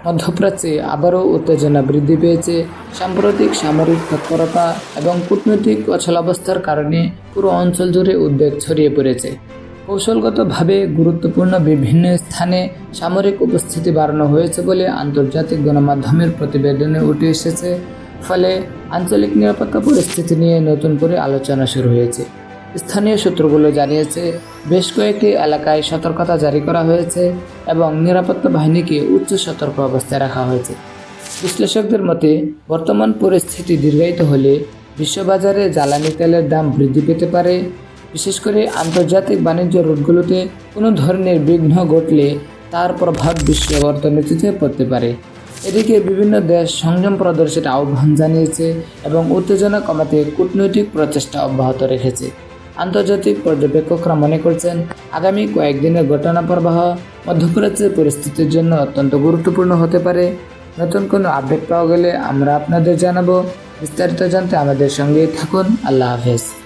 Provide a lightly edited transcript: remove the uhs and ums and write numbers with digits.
মধ্যপ্রাচ্যে আবারও উত্তেজনা বৃদ্ধি পেয়েছে। সাম্প্রতিক সামরিক তৎপরতা এবং কূটনৈতিক অচলাবস্থার কারণে পুরো অঞ্চল জুড়ে উদ্বেগ ছড়িয়ে পড়েছে। কৌশলগতভাবে গুরুত্বপূর্ণ বিভিন্ন স্থানে সামরিক উপস্থিতি বাড়ানো হয়েছে বলে আন্তর্জাতিক গণমাধ্যমের প্রতিবেদনে উঠে এসেছে। ফলে আঞ্চলিক নিরাপত্তা পরিস্থিতি নিয়ে নতুন করে আলোচনা শুরু হয়েছে। স্থানীয় সূত্রগুলো জানিয়েছে, বেশ কয়েকটি এলাকায় সতর্কতা জারি করা হয়েছে এবং নিরাপত্তা বাহিনীকে উচ্চ সতর্ক অবস্থায় রাখা হয়েছে। বিশ্লেষকদের মতে, বর্তমান পরিস্থিতি দীর্ঘায়িত হলে বিশ্ববাজারে জ্বালানি তেলের দাম বৃদ্ধি পেতে পারে। বিশেষ করে আন্তর্জাতিক বাণিজ্য রুটগুলোতে কোনো ধরনের বিঘ্ন ঘটলে তার প্রভাব বিশ্ব অর্থনীতিতে পড়তে পারে। এদিকে বিভিন্ন দেশ সংযম প্রদর্শনের আহ্বান জানিয়েছে এবং উত্তেজনা কমাতে কূটনৈতিক প্রচেষ্টা অব্যাহত রেখেছে। আন্তর্জাতিক পর্যবেক্ষকরা মনে করছেন, আগামী কয়েকদিনের ঘটনা প্রবাহ মধ্যপ্রাচ্যের পরিস্থিতির জন্য অত্যন্ত গুরুত্বপূর্ণ হতে পারে। নতুন কোনো আপডেট পাওয়া গেলে আমরা আপনাদের জানাবো। বিস্তারিত জানতে আমাদের সঙ্গেই থাকুন। আল্লাহ হাফেজ।